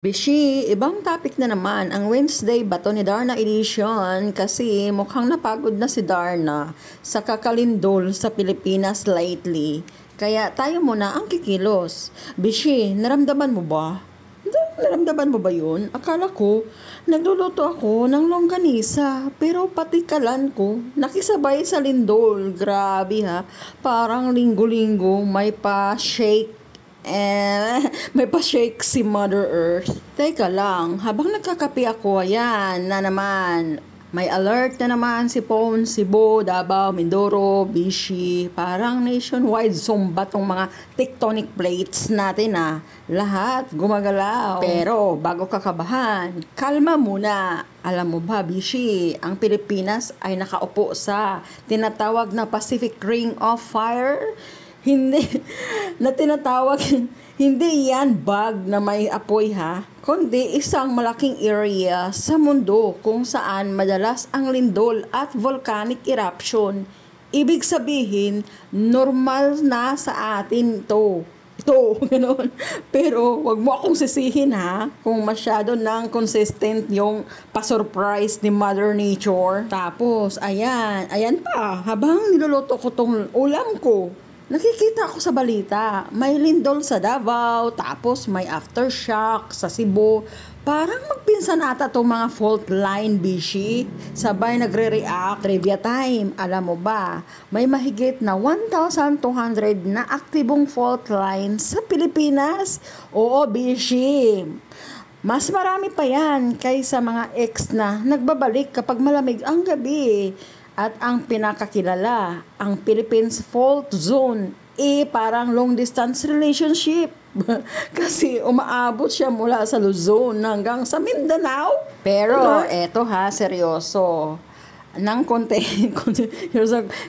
Bishi, ibang topic na naman ang Wednesday Bato ni Darna Edition kasi mukhang napagod na si Darna sa kakalindol sa Pilipinas lately. Kaya tayo muna ang kikilos. Bishi, naramdaman mo ba? Naramdaman mo ba yun? Akala ko, nagluluto ako ng longganisa pero pati kalan ko nakisabay sa lindol. Grabe ha, parang linggo-linggo may pa-shake may pa-shake si Mother Earth. Teka lang, habang nagkakape ako, ayan na naman. May alert na naman si Pon, Cebu, Davao, Mindoro, Bishi. Parang nationwide zumba tong mga tectonic plates natin Lahat gumagalaw. Pero bago kakabahan, kalma muna. Alam mo ba, Bishi, ang Pilipinas ay nakaupo sa tinatawag na Pacific Ring of Fire. Hindi na tinatawag, hindi yan bag na may apoy kundi isang malaking area sa mundo kung saan madalas ang lindol at volcanic eruption. Ibig sabihin, normal na sa atin to. Ito, ganoon. Pero wag mo akong sisihin kung masyado nang consistent yung pa-surprise ni Mother Nature. Tapos, ayan pa, habang niluluto ko tong ulam ko, nakikita ako sa balita, may lindol sa Davao, tapos may aftershock sa Cebu. Parang magpinsan ata itong mga fault line, Bishi. Sabay nagre-react. Trivia time, alam mo ba, may mahigit na 1,200 na aktibong fault line sa Pilipinas. Oo, Bishi. Mas marami pa yan kaysa mga ex na nagbabalik kapag malamig ang gabi. At ang pinakakilala, ang Philippines Fault Zone, parang long distance relationship. Kasi umaabot siya mula sa Luzon hanggang sa Mindanao. Pero eto seryoso. Nang konti,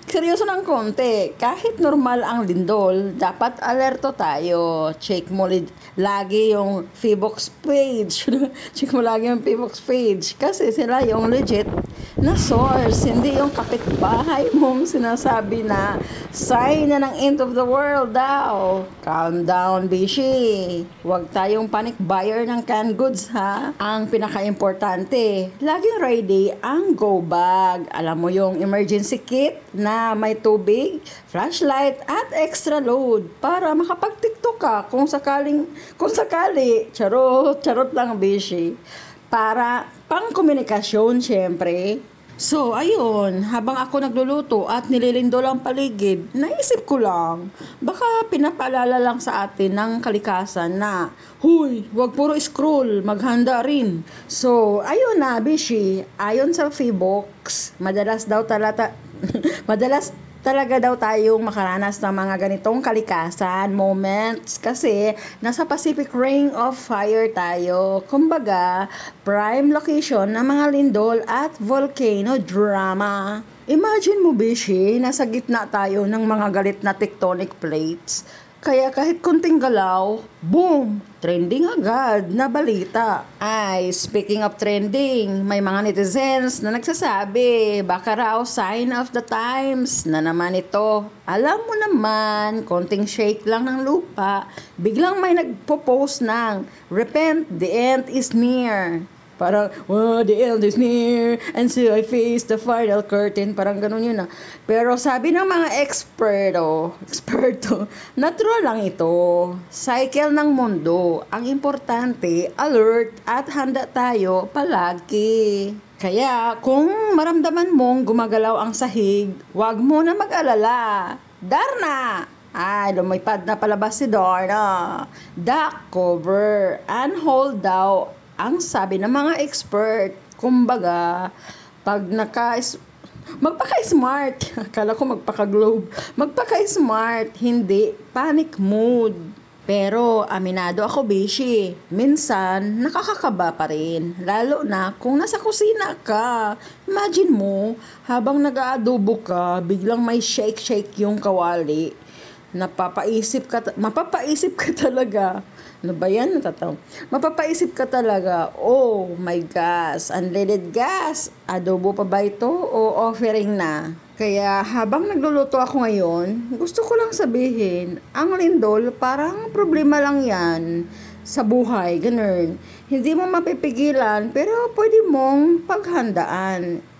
seryoso ng konti. Kahit normal ang lindol, dapat alerto tayo. Check mo lagi yung Feebox page. Check mo lagi yung Feebox page. Kasi sila yung legit na source. Hindi yung kapitbahay mong sinasabi na sign na ng end of the world daw. Calm down, Bishi. Huwag tayong panic buyer ng canned goods Ang pinaka-importante, laging ready ang go bag. Alam mo yung emergency kit na may tubig, flashlight at extra load para makapag-tiktok ka kung sakali. Charot lang, Bishi. Para pang komunikasyon, syempre. So, ayun, habang ako nagluluto at nililindol ang paligid, naisip ko lang, baka pinapaalala lang sa atin ng kalikasan na, huy, wag puro scroll, maghanda rin. So, ayun Bishi, ayon sa Feebox, madalas talaga daw tayong makaranas ng mga ganitong kalikasan, moments, kasi nasa Pacific Ring of Fire tayo. Kumbaga, prime location ng mga lindol at volcano drama. Imagine mo, Bishi, nasa gitna tayo ng mga galit na tectonic plates. Kaya kahit kunting galaw, boom! Trending agad na balita. Speaking of trending, may mga netizens na nagsasabi, baka raw sign of the times na naman ito. Alam mo naman, konting shake lang ng lupa, biglang may nagpo-post ng, repent, the end is near. Parang, the end is near, and so I face the final curtain. Parang ganun yun Pero sabi ng mga experto, natural lang ito. Cycle ng mundo. Ang importante, alert at handa tayo palagi. Kaya, kung maramdaman mong gumagalaw ang sahig, wag mo na mag-alala. Darna! Lumipad na palabas si Darna. Duck cover and hold daw ang sabi ng mga expert. Kumbaga, pag magpaka-smart. Akala ko magpaka-globe. Magpaka-smart, hindi panic mood. Pero aminado ako, Bishi, minsan nakakakaba pa rin. Lalo na kung nasa kusina ka. Imagine mo, habang nag-aadobo ka, biglang may shake-shake yung kawali. Mapapaisip ka talaga. Ano ba yan? Mapapaisip ka talaga, oh my gosh, unleaded gas, adobo pa ba ito o offering na? Kaya habang nagluluto ako ngayon, gusto ko lang sabihin, ang lindol parang problema lang yan. sa buhay, ganun. Hindi mo mapipigilan, pero pwede mong paghandaan.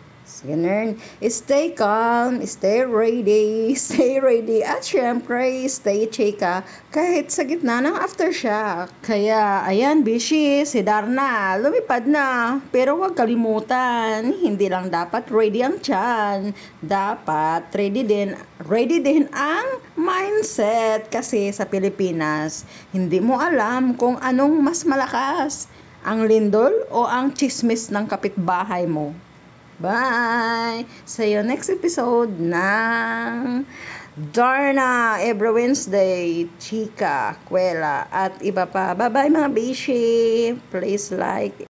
Ganun. Stay calm, stay ready, at syempre, stay chika kahit sa gitna ng aftershock. Kaya, ayan, Bishi, si Darna, lumipad na. Pero huwag kalimutan, hindi lang dapat ready ang tiyan. Dapat ready din ang mindset. Kasi sa Pilipinas, hindi mo alam kung anong mas malakas, ang lindol o ang chismis ng kapitbahay mo. Bye! Sa your next episode ng Darna every Wednesday, Chika, Kwela, at iba pa. Bye-bye mga bishi! Please like,